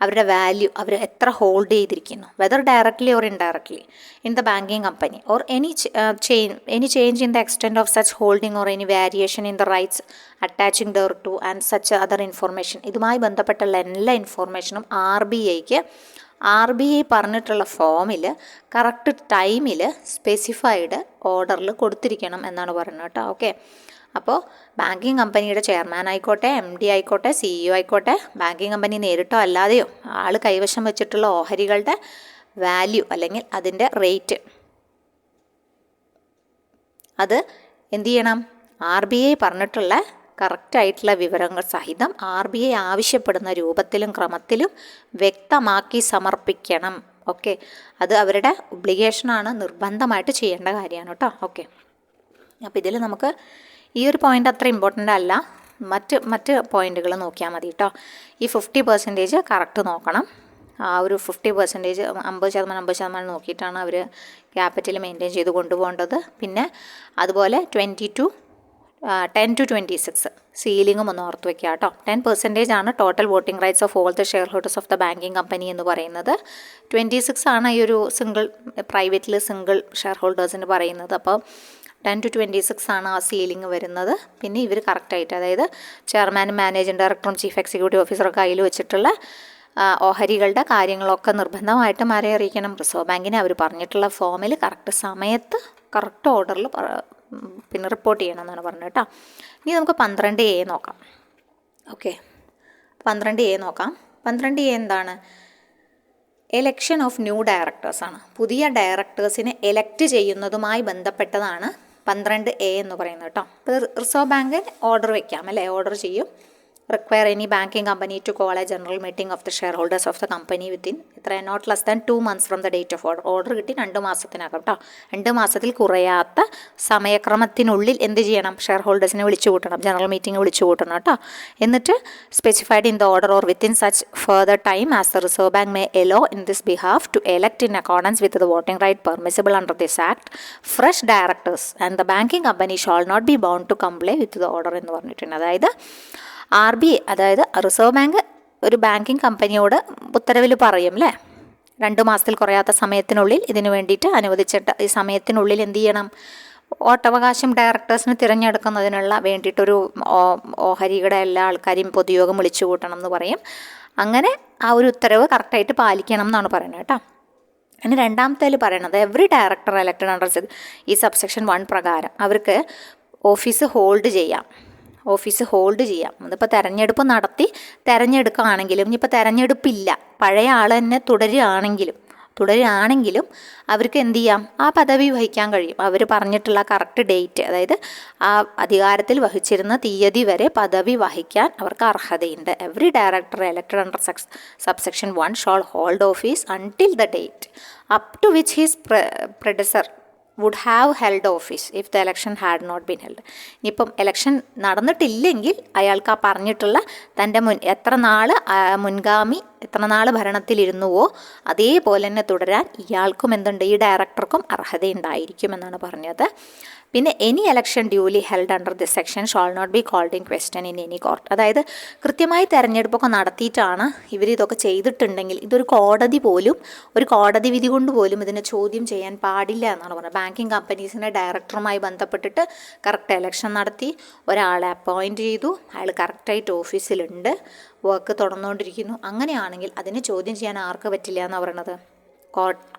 അവരുടെ വാല്യൂ അവർ എത്ര ഹോൾഡ് ചെയ്തിരിക്കുന്നു, whether directly or indirectly in the banking company or any change in the extent of such holding or any variation in the rights attaching there two and such other information. ഇതുമായി ബന്ധപ്പെട്ടുള്ള എല്ലാ ഇൻഫോർമേഷനും ആർ ബി ഐ പറഞ്ഞിട്ടുള്ള ഫോമിൽ കറക്റ്റ് ടൈമിൽ സ്പെസിഫൈഡ് ഓർഡറിൽ കൊടുത്തിരിക്കണം എന്നാണ് പറയുന്നത് കേട്ടോ. ഓക്കെ, അപ്പോൾ ബാങ്കിങ് കമ്പനിയുടെ ചെയർമാൻ ആയിക്കോട്ടെ, MD ആയിക്കോട്ടെ, CEO ആയിക്കോട്ടെ, ബാങ്കിങ് കമ്പനി നേരിട്ടോ അല്ലാതെയോ ആൾ കൈവശം വെച്ചിട്ടുള്ള ഓഹരികളുടെ വാല്യൂ അല്ലെങ്കിൽ അതിൻ്റെ റേറ്റ് അത് എന്ത് ചെയ്യണം, RBI പറഞ്ഞിട്ടുള്ള കറക്റ്റായിട്ടുള്ള വിവരങ്ങൾ സഹിതം RBI ആവശ്യപ്പെടുന്ന രൂപത്തിലും ക്രമത്തിലും വ്യക്തമാക്കി സമർപ്പിക്കണം. ഓക്കെ, അത് അവരുടെ ഒബ്ലിഗേഷനാണ്, നിർബന്ധമായിട്ട് ചെയ്യേണ്ട കാര്യമാണ് കേട്ടോ. ഓക്കെ, അപ്പോൾ ഇതിൽ നമുക്ക് ഈ ഒരു പോയിൻ്റ് അത്ര ഇമ്പോർട്ടൻ്റ് അല്ല, മറ്റ് പോയിൻ്റുകൾ നോക്കിയാൽ മതി കേട്ടോ. ഈ 50% കറക്റ്റ് നോക്കണം. ആ ഒരു 50% 50% നോക്കിയിട്ടാണ് അവർ ക്യാപിറ്റൽ മെയിൻറ്റെയിൻ ചെയ്ത് കൊണ്ടുപോകേണ്ടത്. പിന്നെ അതുപോലെ 10 to 26 സീലിങ്ങും ഒന്ന് ഓർത്ത് വയ്ക്കുക കേട്ടോ. 10% ആണ് total voting rights of all the share holders of the banking company എന്ന് പറയുന്നത്. 26 ആണ് ഈ ഒരു പ്രൈവറ്റിൽ സിംഗിൾ ഷെയർ ഹോൾഡേഴ്സിന് പറയുന്നത്. അപ്പോൾ 10 to 26 ആണ് ആ സീലിംഗ് വരുന്നത്. പിന്നെ ഇവർ കറക്റ്റായിട്ട്, അതായത് ചെയർമാനും മാനേജിംഗ് ഡയറക്ടറും ചീഫ് എക്സിക്യൂട്ടീവ് ഓഫീസറൊക്കെ കയ്യിൽ വെച്ചിട്ടുള്ള ഓഹരികളുടെ കാര്യങ്ങളൊക്കെ നിർബന്ധമായിട്ടും ആരെ അറിയിക്കണം, റിസർവ് ബാങ്കിനെ അവർ പറഞ്ഞിട്ടുള്ള ഫോമിൽ കറക്റ്റ് സമയത്ത് കറക്റ്റ് ഓർഡറിൽ പിന്നെ റിപ്പോർട്ട് ചെയ്യണം എന്നാണ് പറഞ്ഞത് കേട്ടോ. ഇനി നമുക്ക് 12A നോക്കാം. ഓക്കെ, 12A നോക്കാം. 12A എന്താണ്? എലക്ഷൻ ഓഫ് ന്യൂ ഡയറക്ടേഴ്സാണ്. പുതിയ ഡയറക്ടേഴ്സിനെ എലക്ട് ചെയ്യുന്നതുമായി ബന്ധപ്പെട്ടതാണ് 12A എന്ന് പറയുന്നത് കേട്ടോ. ഇപ്പോൾ റിസർവ് ബാങ്ക് ഓർഡർ വയ്ക്കാം അല്ലേ, ഓർഡർ ചെയ്യും. Require any banking company to call a general meeting of the share holders of the company within not less than 2 months from the date of order. Order കിട്ടി 2 മാസത്തിനകം കേട്ടോ. 2 മാസത്തിൽ കുറയാത്ത സമയക്രമത്തിനുള്ളിൽ എന്ത് ചെയ്യണം, ഷെയർ ഹോൾഡേഴ്സിനെ വിളിച്ചു കൂട്ടണം, ജനറൽ മീറ്റിംഗ് വിളിച്ചു കൂട്ടണം കേട്ടോ. എന്നിട്ട് specified in the order or within such further time as the reserve bank may allow in this behalf to elect in accordance with the voting right permissible under this act fresh directors and the banking company shall not be bound to comply with the order എന്ന് പറഞ്ഞിട്ടുണ്ട്. അതായത് RBI, അതായത് റിസർവ് ബാങ്ക് ഒരു ബാങ്കിങ് കമ്പനിയോട് ഉത്തരവിൽ പറയും അല്ലേ, 2 മാസത്തിൽ കുറയാത്ത സമയത്തിനുള്ളിൽ ഇതിന് വേണ്ടിയിട്ട് അനുവദിച്ചിട്ട് ഈ സമയത്തിനുള്ളിൽ എന്ത് ചെയ്യണം, വോട്ടവകാശം ഡയറക്ടേഴ്സിന് തിരഞ്ഞെടുക്കുന്നതിനുള്ള വേണ്ടിയിട്ടൊരു ഓഹരിയുടെ എല്ലാ ആൾക്കാരെയും പൊതുയോഗം വിളിച്ചു കൂട്ടണം എന്ന് പറയും. അങ്ങനെ ആ ഒരു ഉത്തരവ് കറക്റ്റായിട്ട് പാലിക്കണം എന്നാണ് പറയുന്നത് കേട്ടോ. ഇനി രണ്ടാമത്തേൽ പറയണത് എവറി ഡയറക്ടർ എലക്റ്റഡ് അണ്ടർ ഈ സബ്സെക്ഷൻ 1 പ്രകാരം അവർക്ക് ഓഫീസ് ഹോൾഡ് ചെയ്യാം. അതിപ്പോൾ തെരഞ്ഞെടുപ്പ് നടത്തി തെരഞ്ഞെടുക്കുകയാണെങ്കിലും, ഇനിയിപ്പോൾ തെരഞ്ഞെടുപ്പില്ല, പഴയ ആൾ തന്നെ തുടരുകയാണെങ്കിലും അവർക്ക് എന്ത് ചെയ്യാം, ആ പദവി വഹിക്കാൻ കഴിയും. അവർ പറഞ്ഞിട്ടുള്ള കറക്റ്റ് ഡേറ്റ്, അതായത് ആ അധികാരത്തിൽ വഹിച്ചിരുന്ന തീയതി വരെ പദവി വഹിക്കാൻ അവർക്ക് അർഹതയുണ്ട്. Every director elected under subsection 1 shall hold office until the date up to which his predecessor would have held office if the election had not been held. ഇനിയിപ്പം എലക്ഷൻ നടന്നിട്ടില്ലെങ്കിൽ അയാൾക്ക് ആ പറഞ്ഞിട്ടുള്ള തൻ്റെ എത്ര നാൾ ഭരണത്തിലിരുന്നുവോ അതേപോലെ തന്നെ തുടരാൻ ഇയാൾക്കും എന്തുണ്ട്, ഈ ഡയറക്ടർക്കും അർഹതയുണ്ടായിരിക്കും എന്നാണ് പറഞ്ഞത്. പിന്നെ any election duly held under this section shall not be called in question in any court. അതായത് കൃത്യമായി തെരഞ്ഞെടുപ്പൊക്കെ നടത്തിയിട്ടാണ് ഇവരിതൊക്കെ ചെയ്തിട്ടുണ്ടെങ്കിൽ ഇതൊരു കോടതി വിധി കൊണ്ട് പോലും ഇതിനെ ചോദ്യം ചെയ്യാൻ പാടില്ല എന്നാണ് പറഞ്ഞത്. ബാങ്കിങ് കമ്പനീസിൻ്റെ ഡയറക്ടറുമായി ബന്ധപ്പെട്ടിട്ട് കറക്റ്റ് എലക്ഷൻ നടത്തി, ഒരാളെ അപ്പോയിൻറ്റ് ചെയ്തു, അയാൾ കറക്റ്റായിട്ട് ഓഫീസിലുണ്ട്, വർക്ക് തുടർന്നുകൊണ്ടിരിക്കുന്നു. അങ്ങനെയാണെങ്കിൽ അതിനെ ചോദ്യം ചെയ്യാൻ ആർക്ക് പറ്റില്ല എന്നാണ് പറയണത്?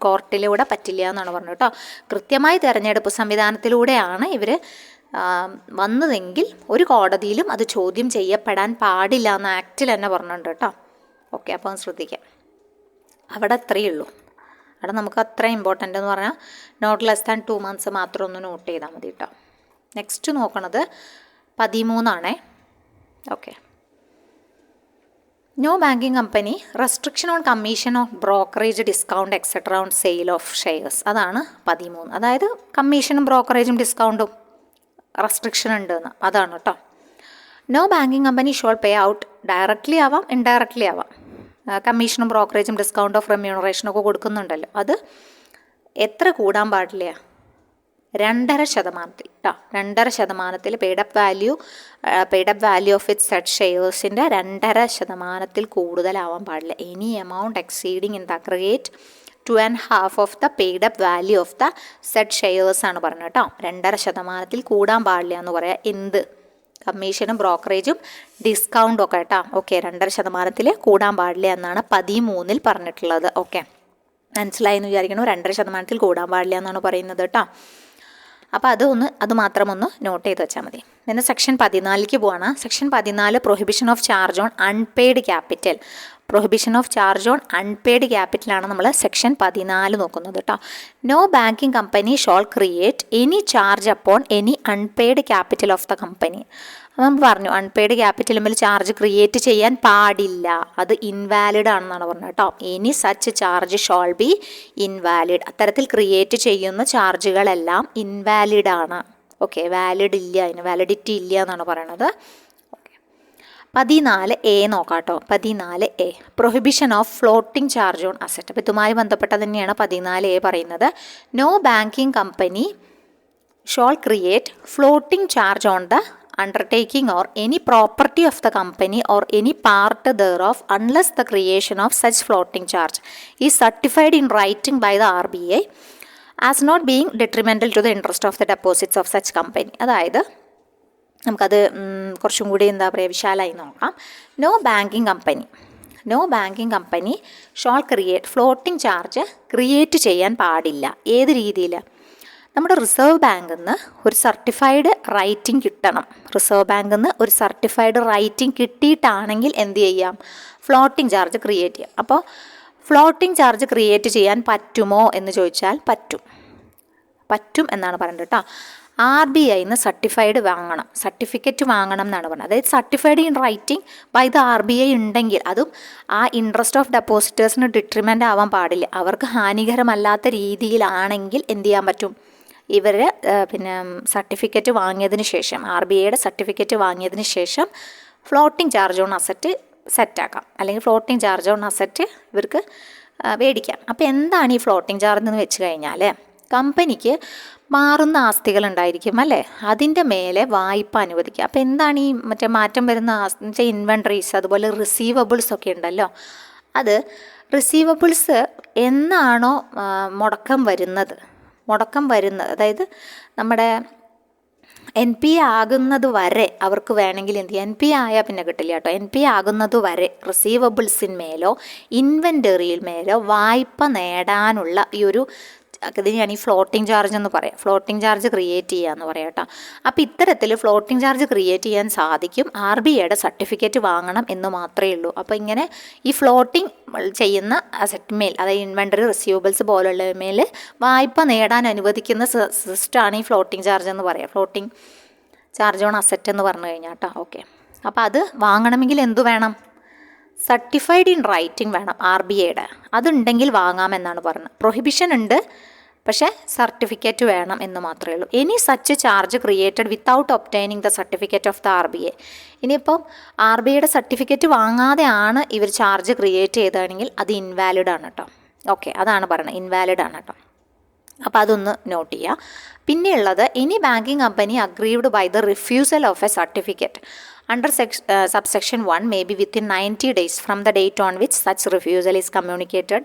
കോർട്ടിലൂടെ പറ്റില്ല എന്നാണ് പറഞ്ഞത് കേട്ടോ. കൃത്യമായി തെരഞ്ഞെടുപ്പ് സംവിധാനത്തിലൂടെയാണ് ഇവർ വന്നതെങ്കിൽ ഒരു കോടതിയിലും അത് ചോദ്യം ചെയ്യപ്പെടാൻ പാടില്ല എന്ന് ആക്റ്റിൽ തന്നെ പറഞ്ഞിട്ടുണ്ട് കേട്ടോ. ഓക്കെ, അപ്പോൾ ശ്രദ്ധിക്കാം. അവിടെ അത്രയേ ഉള്ളൂ. അവിടെ നമുക്ക് അത്ര ഇമ്പോർട്ടൻ്റ് എന്ന് പറഞ്ഞാൽ നോട്ട് ലെസ് ദാൻ 2 months മാത്രം ഒന്ന് നോട്ട് ചെയ്താൽ മതി കേട്ടോ. നെക്സ്റ്റ് നോക്കണത് 13 okay. No banking company restriction on commission of brokerage discount etcetera on sale of shares. അതാണ് 13. അതായത് കമ്മീഷനും ബ്രോക്കറേജും ഡിസ്കൗണ്ടും റെസ്ട്രിക്ഷൻ ഉണ്ടെന്ന്, അതാണ് കേട്ടോ. No banking company shall pay out directly ആവാം ഇൻഡയറക്റ്റ്ലി ആവാം. കമ്മീഷനും ബ്രോക്കറേജും ഡിസ്കൗണ്ട് ഓഫ് റെമ്യൂണറേഷനൊക്കെ കൊടുക്കുന്നുണ്ടല്ലോ, അത് എത്ര കൂടാൻ പാടില്ല? 2.5% കേട്ടോ. 2.5% paid up value of it set ഷെയർസിൻ്റെ 2.5% കൂടുതലാവാൻ പാടില്ല. Any amount exceeding in the aggregate 2.5 of the paid up value of the set shares ആണ് പറഞ്ഞത് കേട്ടോ. 2.5% കൂടാൻ പാടില്ല എന്ന് പറയാം. എന്ത്? കമ്മീഷനും ബ്രോക്കറേജും ഡിസ്കൗണ്ടും ഒക്കെ കേട്ടോ. ഓക്കെ, 2.5% കൂടാൻ പാടില്ല എന്നാണ് 13 പറഞ്ഞിട്ടുള്ളത്. ഓക്കെ, മനസ്സിലായി എന്ന് വിചാരിക്കണം. 2.5% കൂടാൻ പാടില്ല എന്നാണ് പറയുന്നത് കേട്ടോ. അപ്പോൾ അത് മാത്രം ഒന്ന് നോട്ട് ചെയ്ത് വെച്ചാൽ മതി. പിന്നെ സെക്ഷൻ 14 പോവാണ്. Section 14 prohibition of charge on unpaid capital. Prohibition of charge on unpaid ക്യാപിറ്റലാണ് നമ്മൾ സെക്ഷൻ 14 നോക്കുന്നത് കേട്ടോ. No banking company shall create any charge upon any unpaid capital of the company. നമ്മൾ പറഞ്ഞു അൺപെയ്ഡ് ക്യാപിറ്റലുമ്പിൽ ചാർജ് ക്രിയേറ്റ് ചെയ്യാൻ പാടില്ല, അത് ഇൻവാലിഡ് ആണെന്നാണ് പറഞ്ഞത് കേട്ടോ. Any such charge shawl B invalid. അത്തരത്തിൽ ക്രിയേറ്റ് ചെയ്യുന്ന ചാർജുകളെല്ലാം ഇൻവാലിഡ് ആണ്. ഓക്കെ, വാലിഡ് ഇല്ല, അതിന് വാലിഡിറ്റി ഇല്ല എന്നാണ് പറയണത്. ഓക്കെ, 14A നോക്കാം കേട്ടോ. 14A prohibition of floating charge on asset. അപ്പോൾ ഇതുമായി ബന്ധപ്പെട്ട തന്നെയാണ് 14A പറയുന്നത്. No banking company shall create floating charge on the undertaking or any property of the company or any part thereof unless the creation of such floating charge is certified in writing by the RBI as not being detrimental to the interest of the deposits of such company. അതായത് നമുക്കത് കുറച്ചും കൂടി എന്താ പറയുക വിശാലമായി നോക്കാം. No banking company shall create floating charge create ചെയ്യാൻ പാടില്ല. ഏത് രീതിയിൽ? നമ്മുടെ റിസർവ് ബാങ്കിൽ നിന്ന് ഒരു സർട്ടിഫൈഡ് റൈറ്റിംഗ് കിട്ടണം. റിസർവ് ബാങ്കിൽ നിന്ന് ഒരു സർട്ടിഫൈഡ് റൈറ്റിംഗ് കിട്ടിയിട്ടാണെങ്കിൽ എന്ത് ചെയ്യാം? ഫ്ലോട്ടിംഗ് ചാർജ് ക്രിയേറ്റ് ചെയ്യാം. അപ്പോൾ ഫ്ലോട്ടിംഗ് ചാർജ് ക്രിയേറ്റ് ചെയ്യാൻ പറ്റുമോ എന്ന് ചോദിച്ചാൽ പറ്റും എന്നാണ് പറയുന്നത് കേട്ടോ. RBIന്ന് സർട്ടിഫിക്കറ്റ് വാങ്ങണം എന്നാണ് പറഞ്ഞത്. അതായത് certified in writing by the RBI ഉണ്ടെങ്കിൽ അതും ആ ഇൻട്രസ്റ്റ് ഓഫ് ഡെപ്പോസിറ്റേഴ്സിന് ഡിട്രിമെൻ്റ് ആവാൻ പാടില്ല. അവർക്ക് ഹാനികരമല്ലാത്ത രീതിയിലാണെങ്കിൽ എന്ത് ചെയ്യാൻ പറ്റും? ഇവർ സർട്ടിഫിക്കറ്റ് വാങ്ങിയതിന് ശേഷം RBIയുടെ സർട്ടിഫിക്കറ്റ് വാങ്ങിയതിന് ശേഷം ഫ്ലോട്ടിംഗ് ചാർജ് ഓൺ അസറ്റ് സെറ്റാക്കാം, അല്ലെങ്കിൽ ഫ്ലോട്ടിംഗ് ചാർജ് ഓൺ അസറ്റ് ഇവർക്ക് മേടിക്കാം. അപ്പോൾ എന്താണ് ഈ ഫ്ലോട്ടിംഗ് ചാർജ് എന്ന് വെച്ച് കഴിഞ്ഞാൽ, കമ്പനിക്ക് മാറുന്ന ആസ്തികൾ ഉണ്ടായിരിക്കും അല്ലേ, അതിൻ്റെ മേലെ വായ്പ അനുവദിക്കുക. അപ്പോൾ എന്താണ് ഈ മാറ്റം വരുന്ന ആസ്തി? ഇൻവെൻട്രീസ്, അതുപോലെ റിസീവബിൾസ് ഒക്കെ ഉണ്ടല്ലോ. അത് റിസീവബിൾസ് എന്നാണോ മുടക്കം വരുന്നത്, അതായത് നമ്മുടെ NPA ആകുന്നത് വരെ അവർക്ക് വേണമെങ്കിൽ എന്ത് ചെയ്യാം? NPA ആയാൽ പിന്നെ കിട്ടില്ല കേട്ടോ. NPA ആകുന്നത് വരെ റിസീവബിൾസിന്മേലോ ഇൻവെൻറ്ററിയിൽ മേലോ വായ്പ നേടാനുള്ള ഈ ഒരു ഇതിനെയാണ് ഈ ഫ്ലോട്ടിംഗ് ചാർജ് എന്ന് പറയാം. ഫ്ലോട്ടിംഗ് ചാർജ് ക്രിയേറ്റ് ചെയ്യുക എന്ന് പറയാം കേട്ടോ. അപ്പോൾ ഇത്തരത്തിൽ ഫ്ലോട്ടിംഗ് ചാർജ് ക്രിയേറ്റ് ചെയ്യാൻ സാധിക്കും. RBIയുടെ സർട്ടിഫിക്കറ്റ് വാങ്ങണം എന്ന് മാത്രമേ ഉള്ളൂ. അപ്പോൾ ഇങ്ങനെ ഈ ഫ്ലോട്ടിംഗ് ചെയ്യുന്ന അസറ്റ് മേൽ, അതായത് ഇൻവെൻറ്ററി, റിസീവബിൾസ് പോലുള്ള മേൽ വായ്പ നേടാൻ അനുവദിക്കുന്ന സിസ്റ്റമാണ് ഈ ഫ്ലോട്ടിംഗ് ചാർജ് എന്ന് പറയാം. ഫ്ലോട്ടിംഗ് ചാർജ് ഓൺ അസറ്റ് എന്ന് പറഞ്ഞു കഴിഞ്ഞാൽ കേട്ടോ. ഓക്കെ, അപ്പോൾ അത് വാങ്ങണമെങ്കിൽ എന്തു വേണം? സർട്ടിഫൈഡ് ഇൻ റൈറ്റിംഗ് വേണം RBIയുടെ. അതുണ്ടെങ്കിൽ വാങ്ങാമെന്നാണ് പറഞ്ഞത്. പ്രൊഹിബിഷൻ ഉണ്ട്, പക്ഷേ സർട്ടിഫിക്കറ്റ് വേണം എന്ന് മാത്രമേ ഉള്ളൂ. Any such charge created without obtaining the certificate of the RBI. ഇനിയിപ്പം RBIയുടെ സർട്ടിഫിക്കറ്റ് വാങ്ങാതെയാണ് ഇവർ ചാർജ് ക്രിയേറ്റ് ചെയ്തതാണെങ്കിൽ അത് ഇൻവാലിഡ് ആണ് കേട്ടോ. ഓക്കെ, അതാണ് പറയുന്നത്, ഇൻവാലിഡ് ആണ് കേട്ടോ. അപ്പോൾ അതൊന്ന് നോട്ട് ചെയ്യുക. പിന്നെയുള്ളത്, any banking company aggrieved by the refusal of a certificate under subsection 1 may be within 90 days from the date on which such refusal is communicated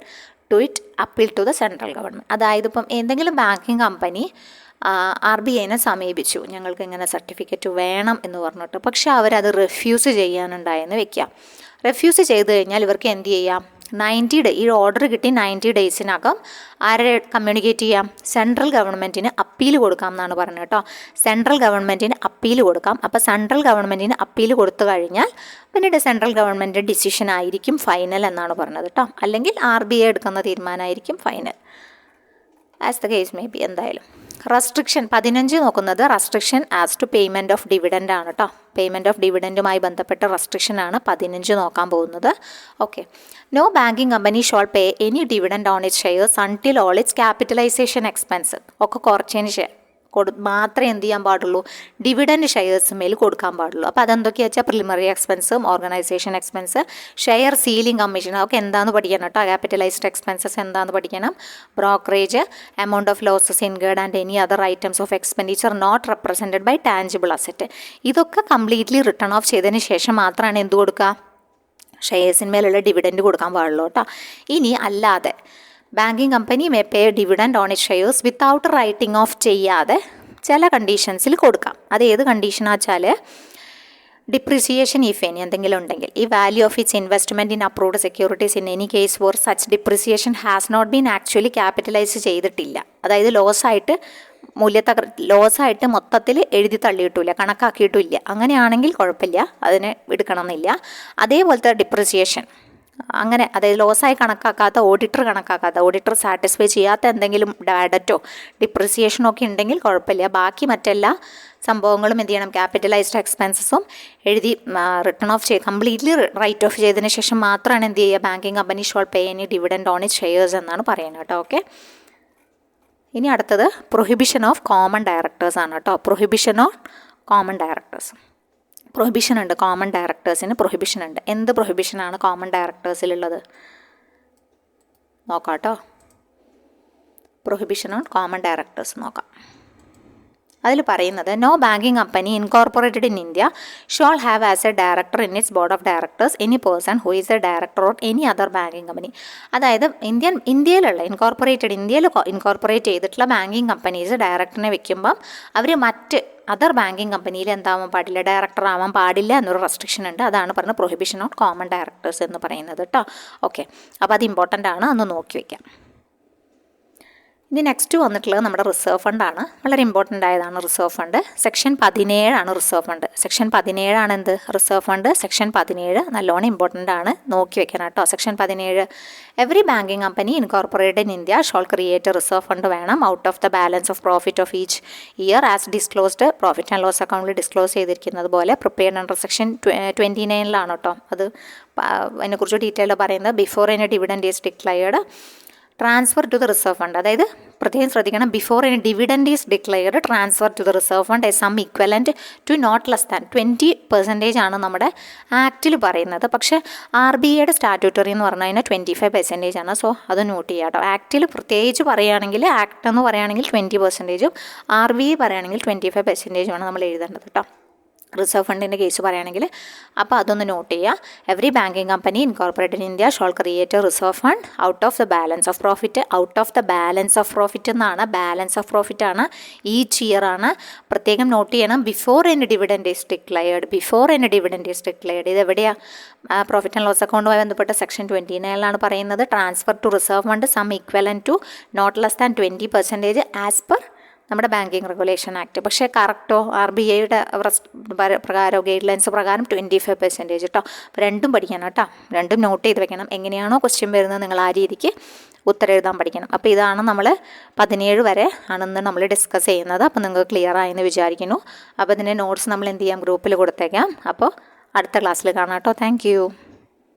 to it appeal to the central government. അതായത് ഇപ്പം എന്തെങ്കിലും ബാങ്കിങ് കമ്പനി RBIനെ സമീപിച്ചു, ഞങ്ങൾക്ക് ഇങ്ങനെ സർട്ടിഫിക്കറ്റ് വേണം എന്ന് പറഞ്ഞിട്ട്, പക്ഷെ അവരത് റെഫ്യൂസ് ചെയ്യാനുണ്ടായെന്ന് വെക്കാം. റെഫ്യൂസ് ചെയ്ത് കഴിഞ്ഞാൽ ഇവർക്ക് എന്ത് ചെയ്യാം? 90 ഡേ, ഈ ഓർഡർ കിട്ടി 90 ഡേയ്സിനകം ആരെ കമ്മ്യൂണിക്കേറ്റ് ചെയ്യാം? സെൻട്രൽ ഗവൺമെൻറ്റിന് അപ്പീൽ കൊടുക്കാം എന്നാണ് പറഞ്ഞത് കേട്ടോ. സെൻട്രൽ ഗവൺമെൻറ്റിന് അപ്പീൽ കൊടുക്കാം. അപ്പോൾ സെൻട്രൽ ഗവൺമെൻറ്റിന് അപ്പീൽ കൊടുത്തു കഴിഞ്ഞാൽ പിന്നീട് സെൻട്രൽ ഗവൺമെൻറ് ഡിസിഷൻ ആയിരിക്കും ഫൈനൽ എന്നാണ് പറഞ്ഞത് കേട്ടോ. അല്ലെങ്കിൽ RBI എടുക്കുന്ന തീരുമാനമായിരിക്കും final, as the case may be. എന്തായാലും റെസ്ട്രിക്ഷൻ 15 നോക്കുന്നത് restriction as to payment of dividend ആണ് കേട്ടോ. പേയ്മെൻറ്റ് ഓഫ് ഡിവിഡൻറ്റുമായി ബന്ധപ്പെട്ട റെസ്ട്രിക്ഷനാണ് 15 നോക്കാൻ പോകുന്നത്. Okay, no banking company shall pay any dividend on its shares until all its capitalization expense ഒക്കെ കുറച്ചതിന് മാത്രമേ എന്ത് ചെയ്യാൻ പാടുള്ളൂ? ഡിവിഡൻഡ് ഷെയർസ് മേൽ കൊടുക്കാൻ പാടുള്ളൂ. അപ്പോൾ അതെന്തൊക്കെയാ വെച്ചാൽ പ്രിലിമിനറി എക്സ്പെൻസും organisation expense, share selling commission, അതൊക്കെ എന്താണെന്ന് പഠിക്കണം കേട്ടോ. ക്യാപിറ്റലൈസ്ഡ് എക്സ്പെൻസസ് എന്താണെന്ന് പഠിക്കണം. Brokerage, amount of losses incurred and any other items of expenditure not represented by tangible asset. ഇതൊക്കെ കംപ്ലീറ്റ്ലി റിട്ടേൺ ഓഫ് ചെയ്തതിന് ശേഷം മാത്രമാണ് എന്ത് കൊടുക്കുക? ഷെയർസിന്മേലുള്ള ഡിവിഡൻഡ് കൊടുക്കാൻ പാടുള്ളൂ കേട്ടോ. ഇനി അല്ലാതെ banking company may pay dividend on it shares without writing of ചെയ്യാതെ ചില കണ്ടീഷൻസിൽ കൊടുക്കാം. അത് ഏത് കണ്ടീഷനാണെന്ന് വെച്ചാൽ, ഡിപ്രിസിയേഷൻ ഇഫ് എനി എന്തെങ്കിലും ഉണ്ടെങ്കിൽ, ഈ value of its investment in approved securities in any case for such depreciation has not been actually capitalise ചെയ്തിട്ടില്ല. അതായത് ലോസായിട്ട് മൊത്തത്തിൽ എഴുതി തള്ളിയിട്ടില്ല, കണക്കാക്കിയിട്ടില്ല. അങ്ങനെയാണെങ്കിൽ കുഴപ്പമില്ല, അതിന് എടുക്കണമെന്നില്ല. അതേപോലത്തെ ഡിപ്രിസിയേഷൻ അങ്ങനെ, അതായത് ലോസായി കണക്കാക്കാത്ത, ഓഡിറ്റർ സാറ്റിസ്ഫൈ ചെയ്യാത്ത എന്തെങ്കിലും ഡാഡറ്റോ ഡിപ്രിസിയേഷനോ ഒക്കെ ഉണ്ടെങ്കിൽ കുഴപ്പമില്ല. ബാക്കി മറ്റെല്ലാ സംഭവങ്ങളും എന്ത് ചെയ്യണം? ക്യാപിറ്റലൈസ്ഡ് എക്സ്പെൻസസും എഴുതി written off completely write off ചെയ്തതിന് ശേഷം മാത്രമാണ് എന്ത് ചെയ്യുക? Banking company shall pay any dividend on it shares എന്നാണ് പറയുന്നത് കേട്ടോ. ഓക്കെ, ഇനി അടുത്തത് പ്രൊഹിബിഷൻ ഓഫ് കോമൺ ഡയറക്ടേഴ്സ് ആണ് കേട്ടോ. Prohibition of common directors, prohibition ഉണ്ട്. കോമൺ ഡയറക്ടേഴ്സിന് പ്രൊഹിബിഷൻ ഉണ്ട്. എന്ത് പ്രൊഹിബിഷനാണ് കോമൺ ഡയറക്ടേഴ്സിലുള്ളത് നോക്കാം കേട്ടോ. പ്രൊഹിബിഷൻ ഓൺ കോമൺ ഡയറക്ടേഴ്സ് നോക്കാം. അതിൽ പറയുന്നത്, no banking company incorporated in India shall have as a director in its board of directors any person who is a director or any other banking company. അതായത് ഇന്ത്യയിൽ ഇൻകോർപ്പറേറ്റ് ചെയ്തിട്ടുള്ള ബാങ്കിങ് കമ്പനീസ് ഡയറക്ടറിനെ വെക്കുമ്പം അവർ മറ്റ് അതർ ബാങ്കിങ് കമ്പനിയിൽ എന്താവാൻ പാടില്ല? ഡയറക്ടർ ആവാൻ പാടില്ല എന്നൊരു റെസ്ട്രിക്ഷൻ ഉണ്ട്. അതാണ് പറഞ്ഞത് പ്രൊഹിബിഷൻ ഓൺ കോമൺ ഡയറക്ടേഴ്സ് എന്ന് പറയുന്നത് കേട്ടോ. ഓക്കെ, അപ്പോൾ അത് ഇമ്പോർട്ടൻ്റ് ആണ്, ഒന്ന് നോക്കി വയ്ക്കാം. ഇനി നെക്സ്റ്റ് വന്നിട്ടുള്ളത് നമ്മുടെ റിസർവ് ഫണ്ടാണ്. വളരെ ഇമ്പോർട്ടൻ്റ് ആയതാണ് റിസർവ് ഫണ്ട്. സെക്ഷൻ 17 ആണ് റിസർവ് ഫണ്ട്. സെക്ഷൻ 17 ആണ് എന്ത്? Reserve fund. സെക്ഷൻ 17 നല്ലോണം ഇമ്പോർട്ടൻ്റ് ആണ്, നോക്കി വെക്കണം കേട്ടോ. Section 17, every banking company incorporated in India shall create reserve fund വേണം out of the balance of profit of each year as disclosed, profit and loss അക്കൗണ്ടിൽ ഡിസ്ക്ലോസ് ചെയ്തിരിക്കുന്നത് പോലെ പ്രിപ്പയർഡ് അണ്ടർ സെക്ഷൻ 29 കേട്ടോ. അത് അതിനെക്കുറിച്ച് ഡീറ്റെയിൽ പറയുന്നത് before any dividend is declared transfer to the reserve fund. അതായത് പ്രത്യേകം ശ്രദ്ധിക്കണം, before any dividend is declared transfer to the reserve fund a sum equivalent to not less than 20% ആണ് നമ്മുടെ ആക്റ്റിൽ പറയുന്നത്. പക്ഷേ RBIയുടെ സ്റ്റാറ്റ്യൂട്ടറി എന്ന് പറഞ്ഞു കഴിഞ്ഞാൽ 25% ആണ്. സോ അത് നോട്ട് ചെയ്യാം കേട്ടോ. ആക്റ്റിൽ പ്രത്യേകിച്ച് പറയുകയാണെങ്കിൽ, ആക്ട് എന്ന് പറയുകയാണെങ്കിൽ 20%, RBI പറയുകയാണെങ്കിൽ 25% നമ്മൾ എഴുതേണ്ടത് കേട്ടോ. റിസർവ് ഫണ്ടിൻ്റെ കേസ് പറയുകയാണെങ്കിൽ. അപ്പോൾ അതൊന്ന് നോട്ട് ചെയ്യുക. Every banking company incorporated in India shall create reserve fund out of the balance of profit. Out of the balance of profit എന്നാണ്, ബാലൻസ് ഓഫ് പ്രോഫിറ്റ് ആണ്, ഈച്ച് ഇയർ ആണ്. പ്രത്യേകം നോട്ട് ചെയ്യണം. Before any dividend is declared, before any dividend is declared. ഇത് എവിടെയാണ്? പ്രോഫിറ്റ് ആൻഡ് ലോസ് അക്കൗണ്ടുമായി ബന്ധപ്പെട്ട സെക്ഷൻ 29 പറയുന്നത്. Transfer to reserve fund sum equivalent to not less than 20% as per നമ്മുടെ ബാങ്കിങ് റെഗുലേഷൻ ആക്ട്. പക്ഷേ കറക്റ്റോ RBIയുടെ പ്രകാരം ഗൈഡ് ലൈൻസ് പ്രകാരം 25% കേട്ടോ. അപ്പോൾ രണ്ടും പഠിക്കണം കേട്ടോ, രണ്ടും നോട്ട് ചെയ്ത് വെക്കണം. എങ്ങനെയാണോ ക്വസ്റ്റ്യൻ വരുന്നത് നിങ്ങൾ ആ രീതിക്ക് ഉത്തരം എഴുതാൻ പഠിക്കണം. അപ്പോൾ ഇതാണ് നമ്മൾ 17 വരെ ആണെന്ന് നമ്മൾ ഡിസ്കസ് ചെയ്യുന്നത്. അപ്പോൾ നിങ്ങൾക്ക് ക്ലിയർ ആയെന്ന് വിചാരിക്കുന്നു. അപ്പോൾ ഇതിൻ്റെ നോട്ട്സ് നമ്മൾ എന്ത് ചെയ്യാം? ഗ്രൂപ്പിൽ കൊടുത്തേക്കാം. അപ്പോൾ അടുത്ത ക്ലാസ്സിൽ കാണാം കേട്ടോ. താങ്ക്